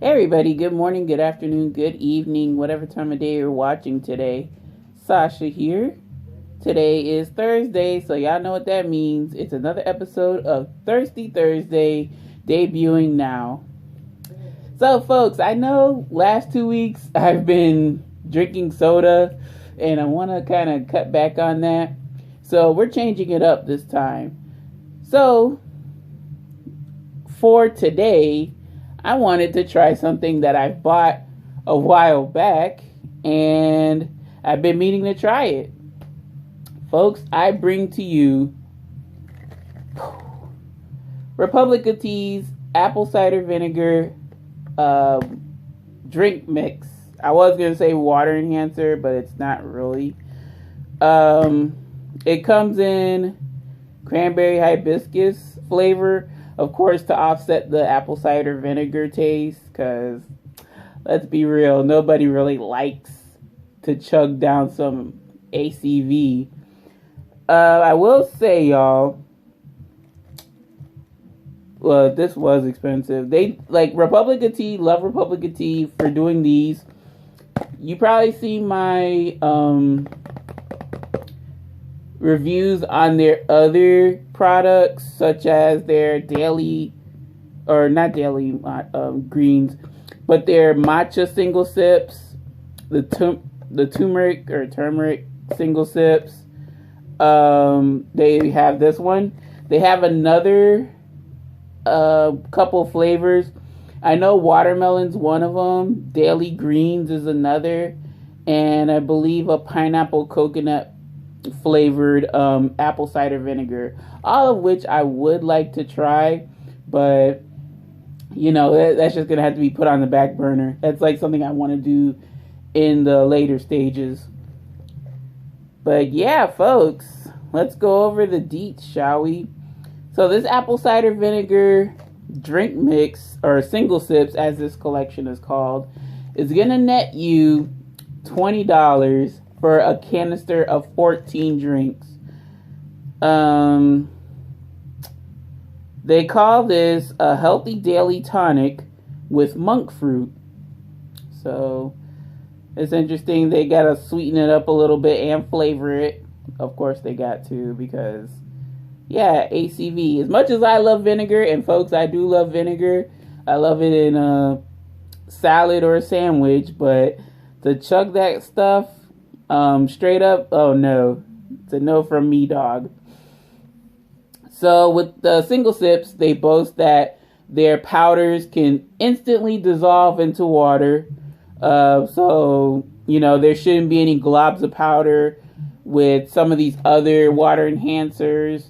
Hey everybody, good morning, good afternoon, good evening, whatever time of day you're watching today. Sasha here. Today is Thursday, so y'all know what that means. It's another episode of Thirsty Thursday, debuting now. So folks, I know last 2 weeks I've been drinking soda and I want to kind of cut back on that. So we're changing it up this time. So for today, I wanted to try something that I bought a while back and I've been meaning to try it. Folks, I bring to you Republic Tea's apple cider vinegar drink mix. I was going to say water enhancer, but it's not really. It comes in cranberry hibiscus flavor. Of course, to offset the apple cider vinegar taste, because let's be real, nobody really likes to chug down some ACV. I will say, y'all, well, this was expensive. They like Republic of Tea, love Republic of Tea for doing these. You probably see my reviews on their other products, such as their daily, or not daily greens, but their matcha single sips, the turmeric single sips. They have this one. They have another couple flavors. I know watermelon's one of them. Daily greens is another, and I believe a pineapple coconut flavored apple cider vinegar, all of which I would like to try, but you know, that's just gonna have to be put on the back burner. That's like something I want to do in the later stages. But yeah, folks, let's go over the deets, shall we? So this apple cider vinegar drink mix, or single sips as this collection is called, is gonna net you $20 for a canister of 14 drinks. They call this a healthy daily tonic with monk fruit. So it's interesting. They got to sweeten it up a little bit and flavor it. Of course they got to, because yeah, ACV. As much as I love vinegar, and folks, I do love vinegar. I love it in a salad or a sandwich, but to chug that stuff straight up, oh no. It's a no from me, dog. So with the single sips, they boast that their powders can instantly dissolve into water. So, you know, there shouldn't be any globs of powder with some of these other water enhancers.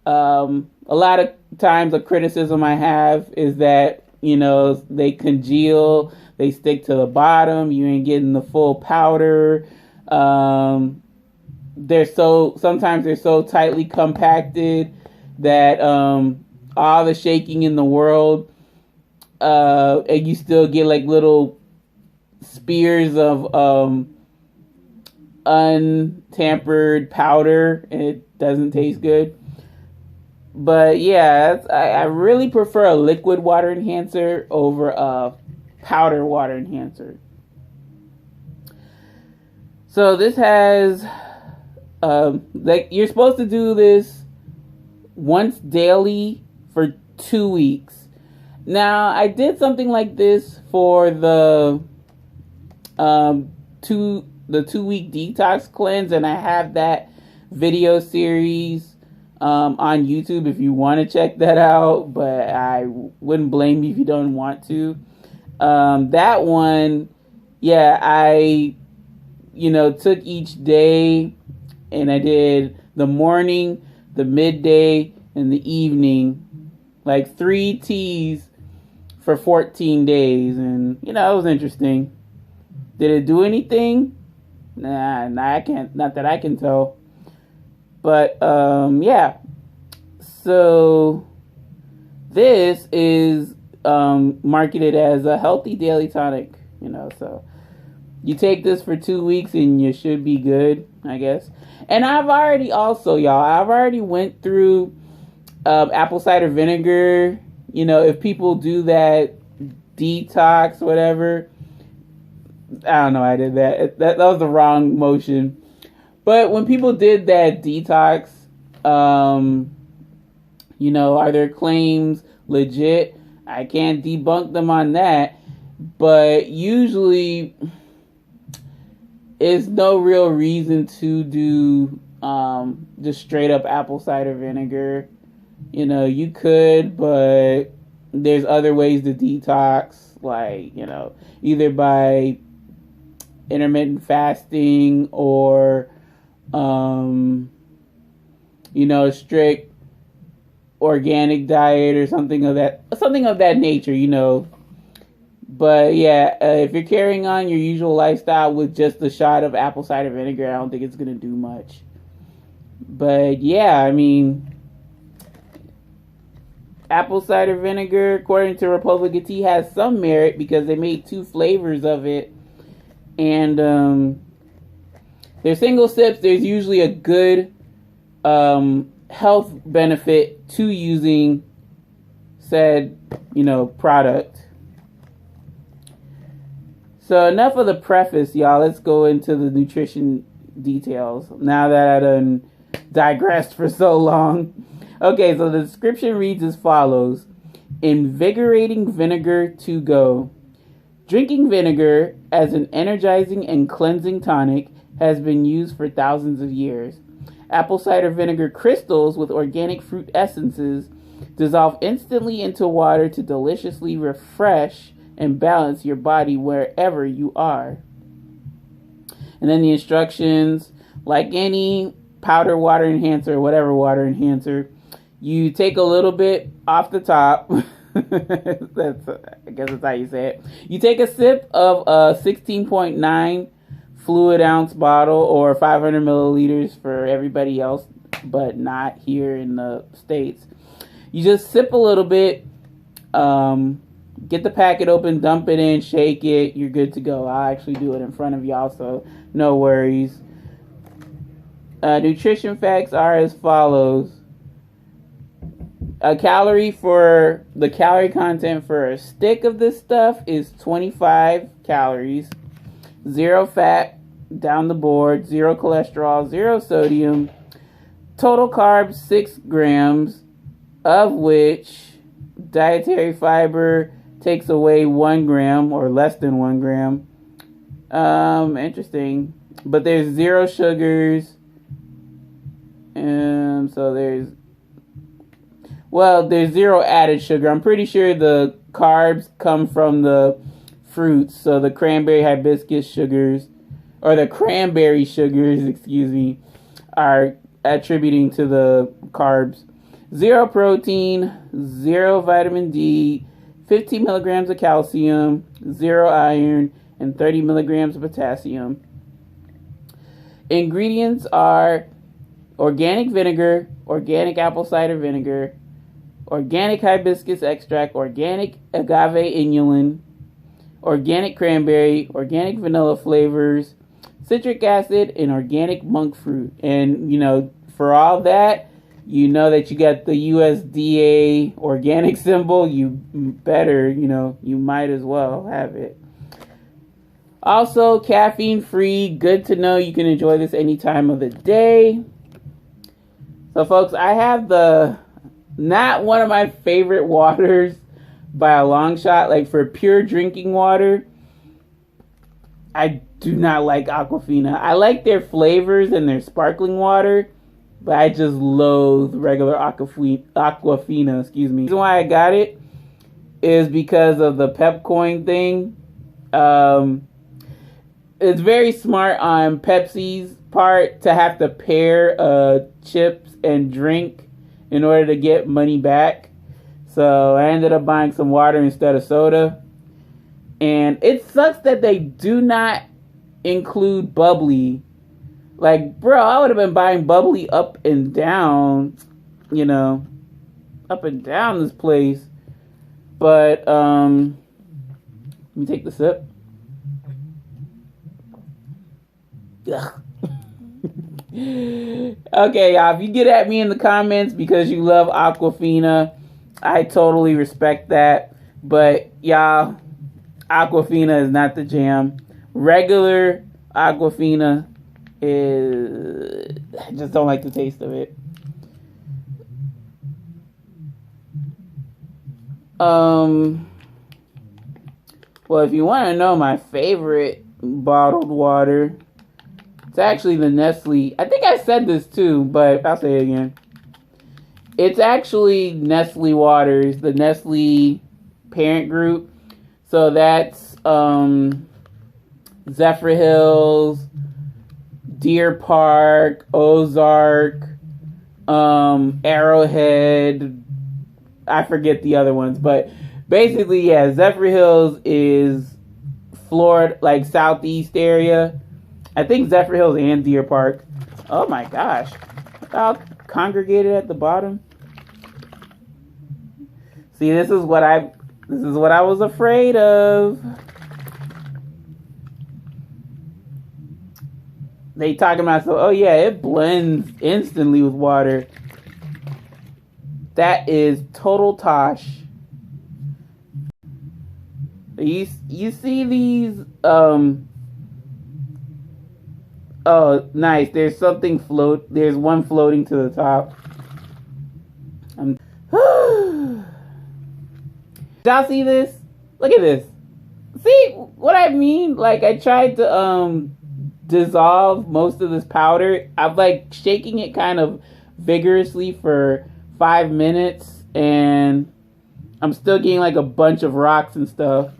A lot of times a criticism I have is that, you know, they congeal, they stick to the bottom, you ain't getting the full powder. Sometimes they're so tightly compacted that all the shaking in the world, and you still get like little spears of untampered powder, and it doesn't taste good. But yeah, I really prefer a liquid water enhancer over a powder water enhancer. So this has, like, you're supposed to do this once daily for 2 weeks. Now, I did something like this for the 2-week detox cleanse, and I have that video series on YouTube if you want to check that out, but I wouldn't blame you if you don't want to. That one, yeah, I took each day, and I did the morning, the midday, and the evening, like 3 teas for 14 days, and it was interesting. Did it do anything? Nah, I can't, not that I can tell. But yeah, so this is marketed as a healthy daily tonic, so you take this for 2 weeks and you should be good, I guess. And I've already went through apple cider vinegar. If people do that detox, whatever. I don't know why I did that. That was the wrong motion. But when people did that detox, you know, are their claims legit? I can't debunk them on that. But usually, it's no real reason to do just straight up apple cider vinegar. You know, you could, but there's other ways to detox, like, you know, either by intermittent fasting or, you know, strict organic diet or something of that nature, you know. But yeah, if you're carrying on your usual lifestyle with just a shot of apple cider vinegar, I don't think it's going to do much. But yeah, I mean, apple cider vinegar, according to Republic of Tea, has some merit because they made 2 flavors of it. And they're single sips. There's usually a good health benefit to using said, you know, product. So enough of the preface, y'all. Let's go into the nutrition details. Now that I done digressed for so long. Okay, so the description reads as follows. Invigorating vinegar to go. Drinking vinegar as an energizing and cleansing tonic has been used for thousands of years. Apple cider vinegar crystals with organic fruit essences dissolve instantly into water to deliciously refresh and balance your body wherever you are. And then the instructions, like any powder water enhancer or whatever water enhancer, you take a little bit off the top. I guess that's how you say it. You take a sip of a 16.9 fluid ounce bottle, or 500 milliliters for everybody else, but not here in the States. You just sip a little bit, get the packet open, dump it in, shake it, you're good to go. I'll actually do it in front of y'all, so no worries. Nutrition facts are as follows. The calorie content for a stick of this stuff is 25 calories. 0 fat down the board, 0 cholesterol, 0 sodium. Total carbs 6 grams, of which dietary fiber takes away 1 gram or less than 1 gram. Interesting. But there's 0 sugars. So there's 0 added sugar. I'm pretty sure the carbs come from the fruits. So the cranberry hibiscus sugars, or the cranberry sugars, are attributing to the carbs. 0 protein, 0 vitamin D, 15 milligrams of calcium, 0 iron, and 30 milligrams of potassium. Ingredients are organic vinegar, organic apple cider vinegar, organic hibiscus extract, organic agave inulin, organic cranberry, organic vanilla flavors, citric acid, and organic monk fruit. And, you know, for all that, you know that you got the USDA organic symbol. You better, you know, you might as well have it. Also, caffeine free. Good to know. You can enjoy this any time of the day. So, folks, I have not one of my favorite waters by a long shot. Like, for pure drinking water, I do not like Aquafina. I like their flavors and their sparkling water, but I just loathe regular Aquafina. The reason why I got it is because of the Pepcoin thing. It's very smart on Pepsi's part to have to pair chips and drink in order to get money back. So I ended up buying some water instead of soda. And it sucks that they do not include bubbly. Like, bro, I would have been buying bubbly up and down, you know, up and down this place. But, let me take the sip. Ugh. Okay, y'all, if you get at me in the comments because you love Aquafina, I totally respect that. But, y'all, Aquafina is not the jam. Regular Aquafina is... I just don't like the taste of it. Well, if you want to know my favorite bottled water, it's actually the Nestle. I think I said this too, but I'll say it again. It's actually Nestle Waters, the Nestle parent group. So that's Zephyr Hills, Deer Park, Ozark, Arrowhead. I forget the other ones, but basically, yeah, Zephyr Hills is Florida, like southeast area. I think Zephyr Hills and Deer Park. Oh my gosh, all congregated at the bottom. See, this is what I was afraid of. They talking about, so, oh yeah, it blends instantly with water. That is total tosh. You see these, oh, nice. There's one floating to the top. Did y'all see this? Look at this. See what I mean? Like, I tried to dissolve most of this powder. I'm like shaking it kind of vigorously for 5 minutes, and I'm still getting like a bunch of rocks and stuff.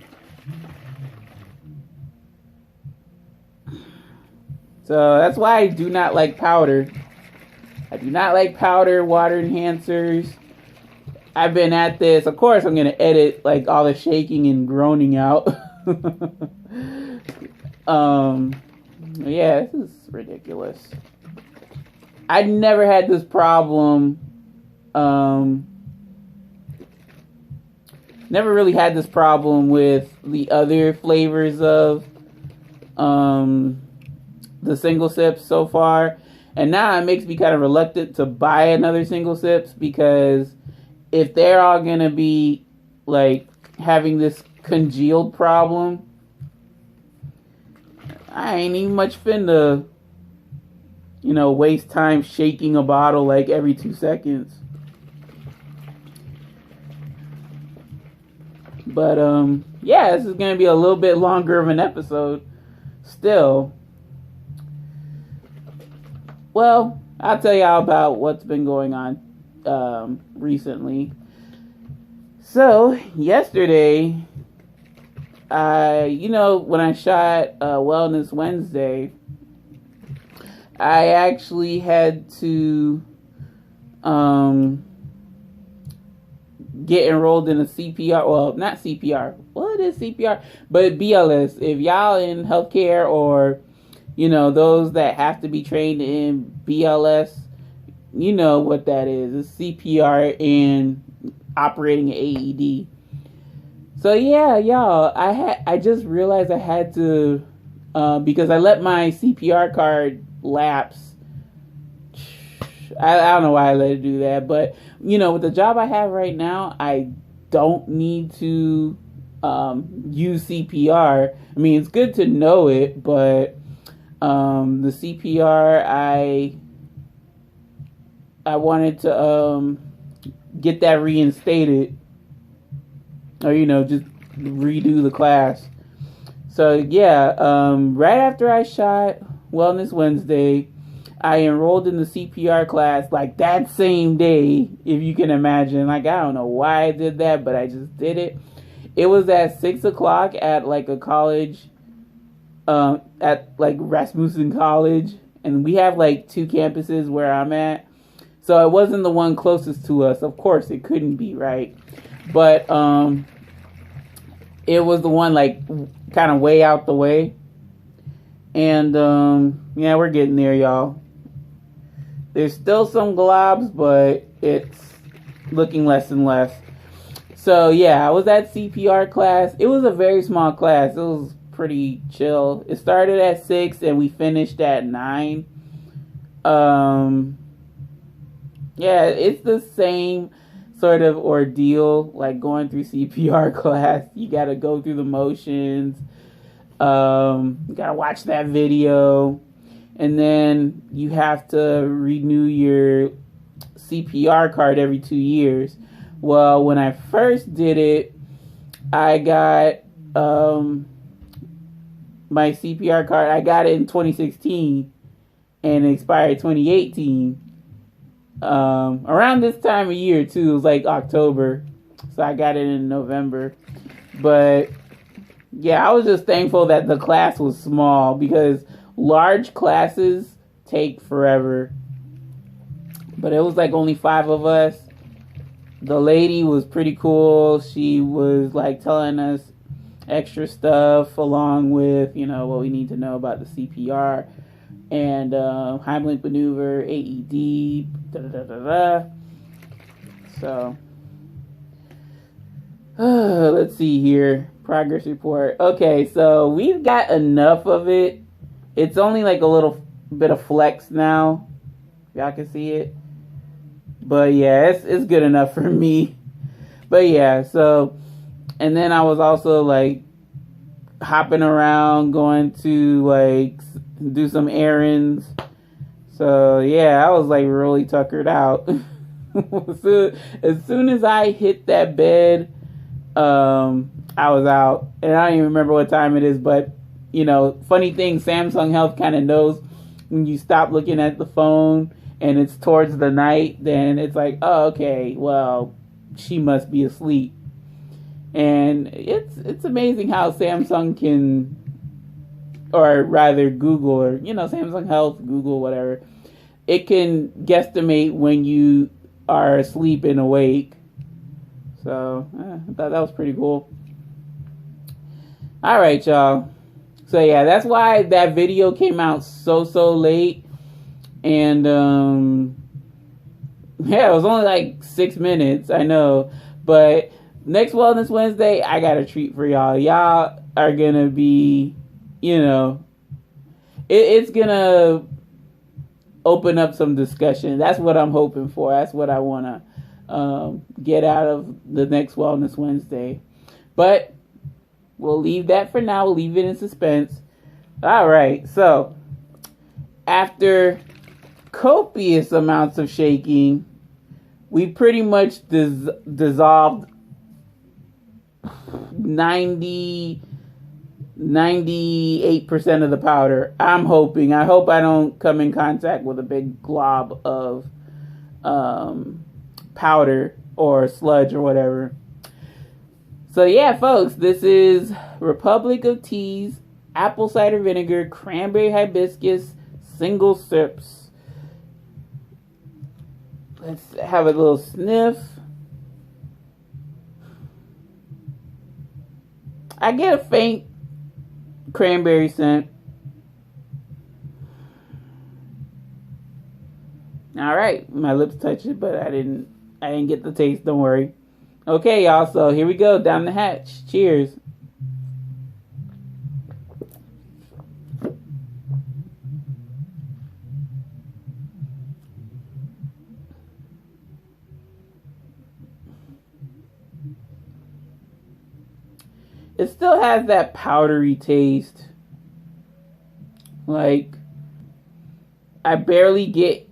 So that's why I do not like powder. I do not like powder water enhancers. I've been at this. Of course, I'm going to edit like all the shaking and groaning out. Yeah, this is ridiculous. I never had this problem. Never really had this problem with the other flavors of the single sips so far. And now it makes me kind of reluctant to buy another single sips, because if they're all going to be like having this congealed problem, I ain't even much finna, waste time shaking a bottle like every 2 seconds. But, yeah, this is going to be a little bit longer of an episode still. Well, I'll tell y'all about what's been going on recently. So, yesterday, when I shot Wellness Wednesday, I actually had to get enrolled in a CPR. Well, not CPR. Well, it is CPR, but BLS. If y'all in healthcare, or those that have to be trained in BLS, you know what that is. It's CPR and operating an AED. So yeah, y'all, I just realized I had to, because I let my CPR card lapse. I don't know why I let it do that, but with the job I have right now, I don't need to use CPR. I mean, it's good to know it, but the CPR, I wanted to get that reinstated, or just redo the class. So yeah, right after I shot Wellness Wednesday, I enrolled in the CPR class like that same day, if you can imagine. Like, I don't know why I did that, but I just did it. It was at 6 o'clock at like a college, at like Rasmussen College, and we have like 2 campuses where I'm at. So it wasn't the one closest to us. Of course, it couldn't be, right? But it was the one like kind of way out the way. And yeah, we're getting there, y'all. There's still some globs, but it's looking less and less. So yeah, I was at CPR class. It was a very small class. It was pretty chill. It started at 6 and we finished at 9. Yeah, it's the same sort of ordeal, like going through CPR class. You got to go through the motions. You got to watch that video. And then you have to renew your CPR card every 2 years. Well, when I first did it, I got my CPR card. I got it in 2016 and it expired 2018. Around this time of year too, it was like October, so I got it in November. But yeah, I was just thankful that the class was small, because large classes take forever. But it was like only 5 of us. The lady was pretty cool. She was like telling us extra stuff along with, you know, what we need to know about the CPR and Heimlich maneuver, AED, So, let's see here. Progress report. Okay, so we've got enough of it. It's only like a little bit of flex now. Y'all can see it. But yeah, it's good enough for me. But yeah, so, and then I was also like hopping around, going to like do some errands. So yeah, I was like really tuckered out. So as soon as I hit that bed, I was out. And I don't even remember what time it is, but you know, funny thing, Samsung Health kind of knows when you stop looking at the phone and it's towards the night, then it's like, oh, okay, well, she must be asleep. And it's amazing how Samsung can, or rather Google, or, you know, Samsung Health, Google, whatever, it can guesstimate when you are asleep and awake. So, I thought that was pretty cool. All right, y'all. So, yeah, that's why that video came out so late. And, yeah, it was only like 6 minutes, I know. But next Wellness Wednesday, I got a treat for y'all. Y'all are going to be, you know, it's going to open up some discussion. That's what I'm hoping for. That's what I want to get out of the next Wellness Wednesday. But we'll leave that for now. We'll leave it in suspense. All right. So after copious amounts of shaking, we pretty much dissolved 98% of the powder. I'm hoping. I hope I don't come in contact with a big glob of powder or sludge or whatever. So yeah, folks, this is Republic of Tea's apple cider vinegar, cranberry hibiscus, single sips. Let's have a little sniff. I get a faint cranberry scent. All right, my lips touched it, but I didn't get the taste. Don't worry. Okay, y'all. So here we go, down the hatch. Cheers. It still has that powdery taste. Like, I barely get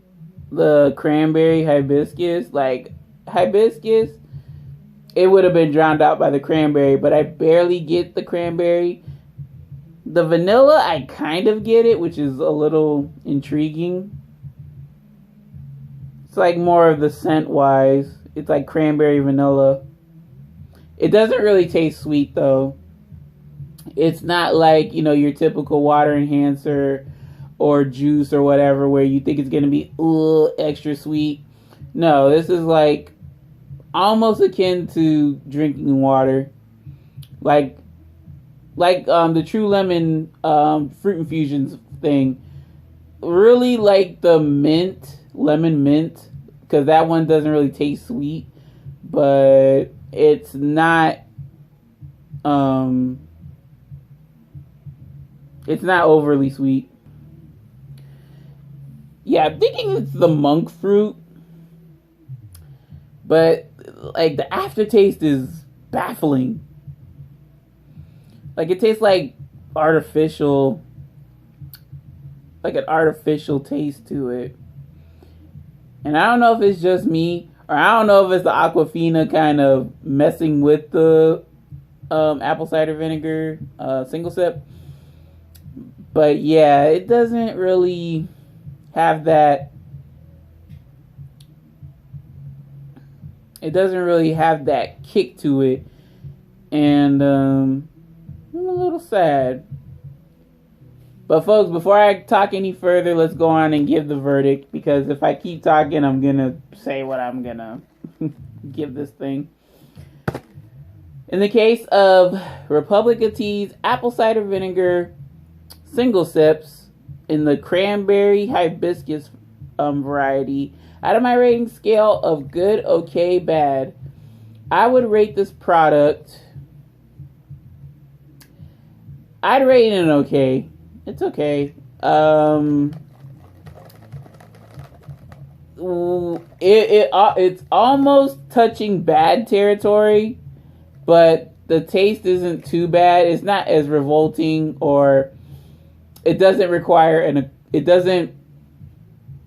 the cranberry hibiscus. Like, hibiscus, it would have been drowned out by the cranberry, but I barely get the cranberry. The vanilla, I kind of get it, which is a little intriguing. It's like more of the scent-wise. It's like cranberry vanilla. It doesn't really taste sweet, though. It's not like, you know, your typical water enhancer or juice or whatever where you think it's going to be extra sweet. No, this is like almost akin to drinking water. Like the True Lemon fruit infusions thing. Really like the lemon mint, because that one doesn't really taste sweet, but it's not overly sweet. Yeah, I'm thinking it's the monk fruit, but like the aftertaste is baffling. Like it tastes like artificial, like an artificial taste to it. And I don't know if it's just me, or I don't know if it's the Aquafina kind of messing with the apple cider vinegar single sip. But yeah, it doesn't really have that. It doesn't really have that kick to it. And I'm a little sad. But folks, before I talk any further, let's go on and give the verdict. Because if I keep talking, I'm going to say what I'm going to give this thing. In the case of Republic of Tea's apple cider vinegar single sips in the Cranberry Hibiscus variety, out of my rating scale of good, okay, bad, I would rate this product, I'd rate it an okay. It's okay. It's almost touching bad territory, but the taste isn't too bad. It's not as revolting, or it doesn't require it doesn't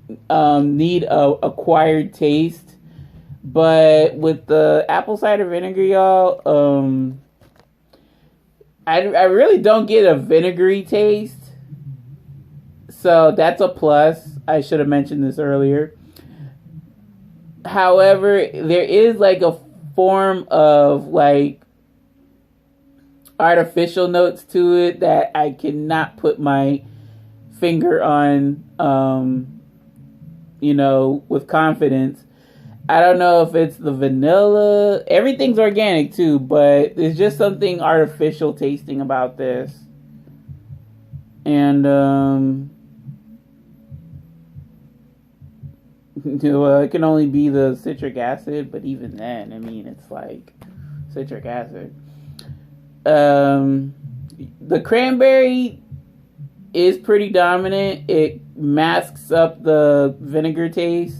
need a acquired taste. But with the apple cider vinegar, y'all, I really don't get a vinegary taste. So that's a plus. I should have mentioned this earlier. However, there is like a form of like artificial notes to it that I cannot put my finger on, with confidence. I don't know if it's the vanilla. Everything's organic too, but there's just something artificial tasting about this. And it can only be the citric acid, but even then, I mean, it's like citric acid. The cranberry is pretty dominant. It masks up the vinegar taste.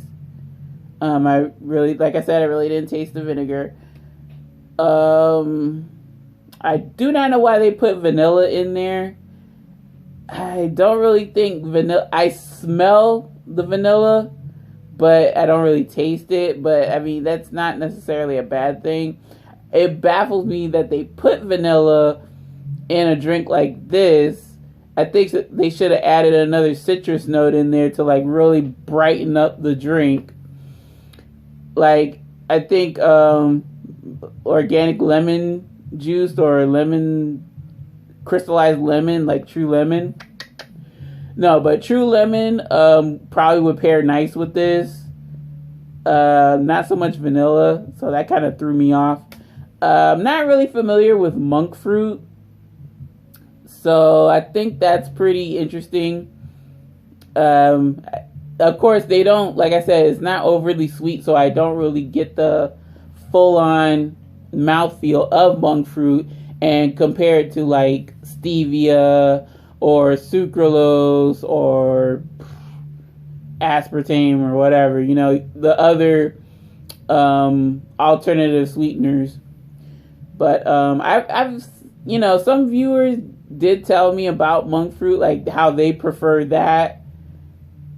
I really didn't taste the vinegar. I do not know why they put vanilla in there. I don't really think vanilla. I smell the vanilla, but I don't really taste it. But I mean, that's not necessarily a bad thing. It baffles me that they put vanilla in a drink like this. I think they should have added another citrus note in there to like really brighten up the drink. Like, I think organic lemon juice or crystallized lemon, like True Lemon. No, but True Lemon probably would pair nice with this. Not so much vanilla, so that kind of threw me off. I'm not really familiar with monk fruit, so I think that's pretty interesting. Of course, they don't, like I said, it's not overly sweet, so I don't really get the full-on mouthfeel of monk fruit, and compare it to like stevia or sucralose or aspartame or whatever, the other alternative sweeteners. But I've some viewers did tell me about monk fruit, like how they prefer that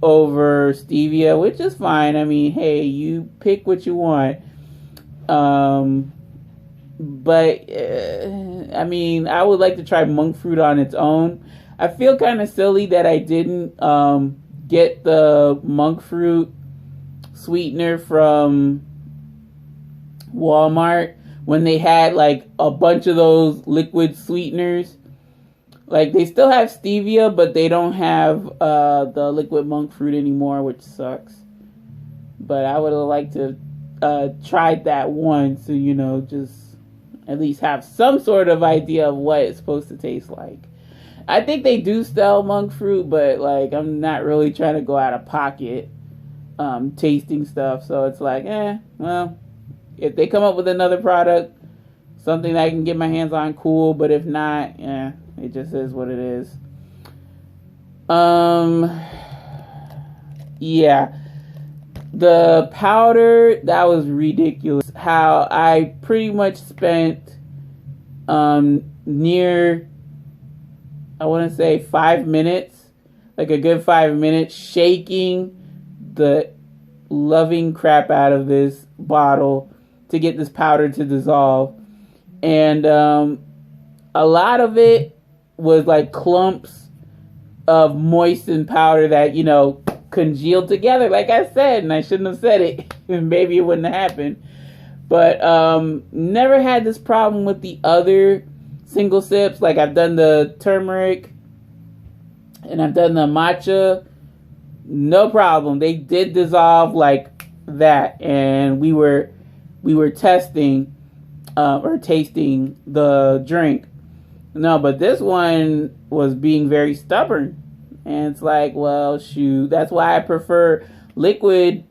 over stevia, which is fine. I mean, hey, you pick what you want. But I mean, I would like to try monk fruit on its own. I feel kind of silly that I didn't get the monk fruit sweetener from Walmart when they had like a bunch of those liquid sweeteners. Like, they still have stevia, but they don't have the liquid monk fruit anymore, which sucks. But I would have liked to tried that once, so just at least have some sort of idea of what it's supposed to taste like. I think they do sell monk fruit, but like, I'm not really trying to go out of pocket tasting stuff. So it's like, well, if they come up with another product, something that I can get my hands on, cool. But if not, it just is what it is. Yeah. The powder, that was ridiculous. how I pretty much spent near, I want to say 5 minutes, like a good 5 minutes, shaking the loving crap out of this bottle to get this powder to dissolve. And a lot of it was like clumps of moistened powder that, you know, congealed together, like I said, and I shouldn't have said it. Maybe it wouldn't have happened. But never had this problem with the other single sips. Like I've done the turmeric and I've done the matcha. No problem. They did dissolve like that. And we were testing or tasting the drink. No, but this one was being very stubborn. And it's like, well, shoot. That's why I prefer liquid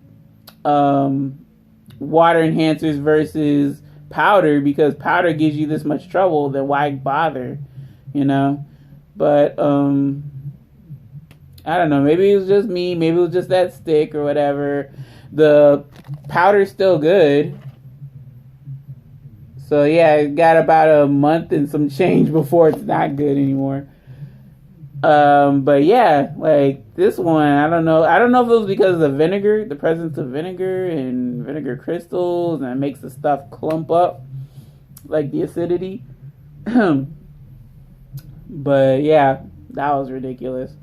water enhancers versus powder, because powder gives you this much trouble, then why bother, you know? But I don't know, maybe it was just me, maybe it was just that stick or whatever. The powder's still good. So yeah, it got about a month and some change before it's not good anymore. But yeah, like this one, I don't know if it was because of the vinegar, the presence of vinegar and vinegar crystals, and it makes the stuff clump up, like the acidity. But yeah, that was ridiculous.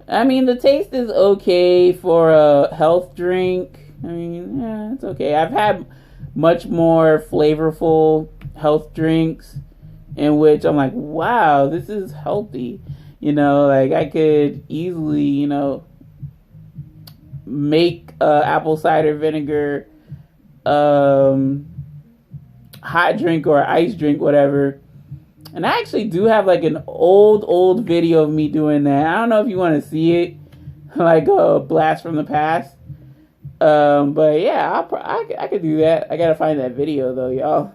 I mean, the taste is okay for a health drink. I mean, yeah, it's okay. I've had much more flavorful health drinks in which I'm like, wow, this is healthy. You know, like I could easily, you know, make apple cider vinegar hot drink or ice drink, whatever. And I actually do have like an old video of me doing that. I don't know if you want to see it, like a blast from the past. But yeah, I could do that. I gotta find that video though, y'all.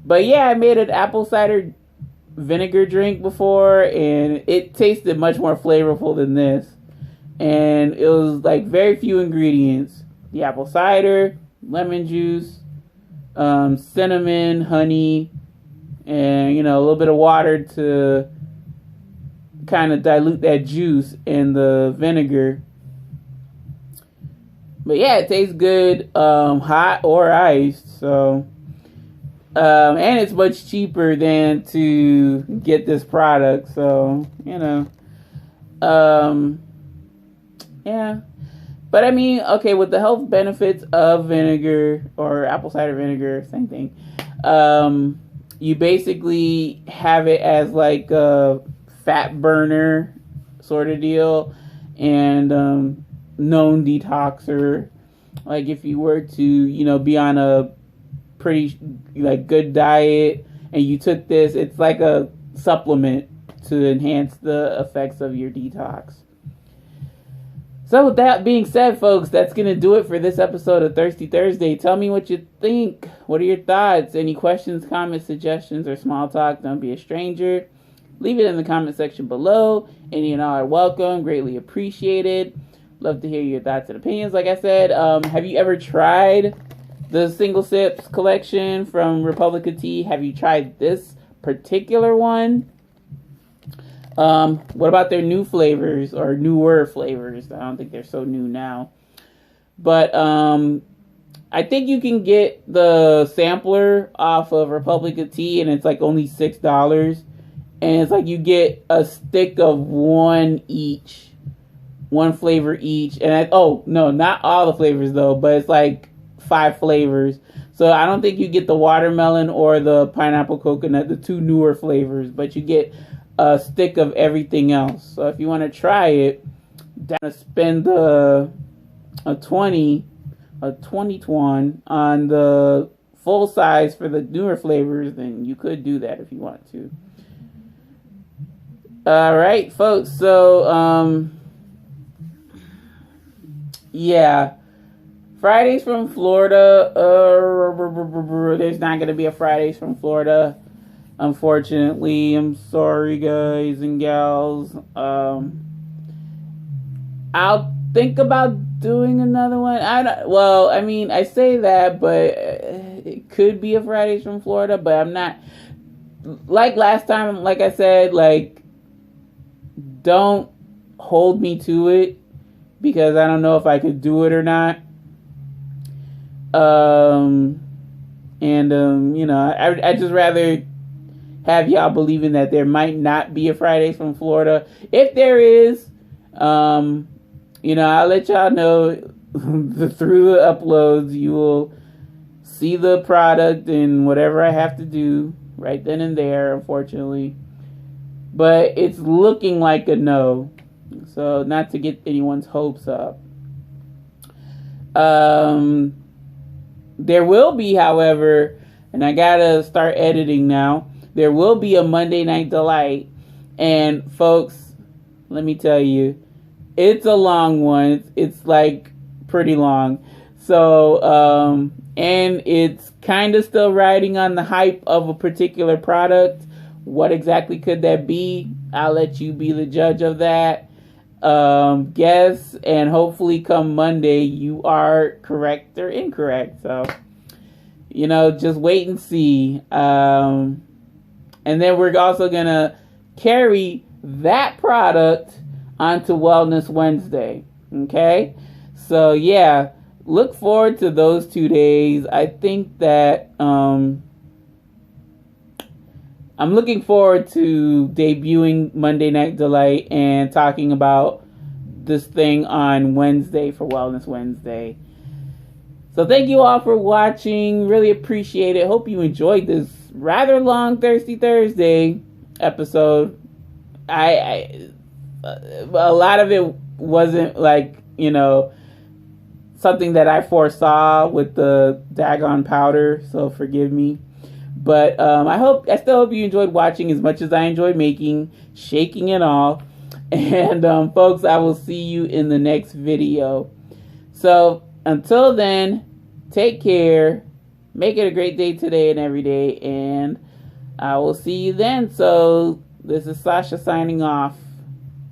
But yeah, I made an apple cider vinegar drink before, and it tasted much more flavorful than this. And it was like very few ingredients: the apple cider, lemon juice, cinnamon, honey, and, you know, a little bit of water to kind of dilute that juice in the vinegar. But yeah, it tastes good, hot or iced. So and it's much cheaper than to get this product. So, you know, yeah. But I mean, okay, with the health benefits of vinegar or apple cider vinegar, same thing. You basically have it as like a fat burner sort of deal, and known detoxer. Like if you were to, you know, be on a pretty like good diet and you took this, it's like a supplement to enhance the effects of your detox. So with that being said, folks, that's going to do it for this episode of Thirsty Thursday. Tell me what you think. What are your thoughts? Any questions, comments, suggestions, or small talk? Don't be a stranger. Leave it in the comment section below. Any and all are welcome. Greatly appreciated. Love to hear your thoughts and opinions. Like I said, have you ever tried the Single Sips collection from Republic of Tea? Have you tried this particular one? What about their new flavors or newer flavors? I don't think they're so new now. But I think you can get the sampler off of Republic of Tea, and it's like only $6. And it's like you get a stick of one flavor each. And oh, no, not all the flavors though, but it's like 5 flavors. So I don't think you get the watermelon or the pineapple coconut, the 2 newer flavors, but you get a stick of everything else. So if you want to try it, spend a 20 tuan on the full size for the newer flavors, then you could do that if you want to. All right, folks. So yeah, Fridays from Florida. There's not going to be a Fridays from Florida, unfortunately. I'm sorry, guys and gals. I'll think about doing another one. I don't. Well, I mean, I say that, but it could be a Fridays from Florida. But I'm not. Like last time, like I said, like don't hold me to it because I don't know if I could do it or not. You know, I just rather have y'all believing that there might not be a Fridays from Florida. If there is, you know, I'll let y'all know through the uploads. You will see the product and whatever I have to do right then and there, unfortunately. But it's looking like a no. So not to get anyone's hopes up. There will be, however, and I gotta start editing now, there will be a Monday Night Delight. And folks, let me tell you, it's a long one. It's like pretty long. So, and it's kind of still riding on the hype of a particular product. What exactly could that be? I'll let you be the judge of that. Guess, and hopefully come Monday, you are correct or incorrect. So, you know, just wait and see. And then we're also going to carry that product onto Wellness Wednesday. Okay? So, yeah, look forward to those 2 days. I think that I'm looking forward to debuting Monday Night Delight and talking about this thing on Wednesday for Wellness Wednesday. So thank you all for watching. Really appreciate it. Hope you enjoyed this rather long Thirsty Thursday episode. A lot of it wasn't like, you know, something that I foresaw with the daggone powder, so forgive me. But I still hope you enjoyed watching as much as I enjoyed making, shaking and all. And folks, I will see you in the next video. So until then, take care. Make it a great day today and every day. And I will see you then. So this is Sasha signing off.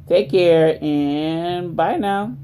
Take care and bye now.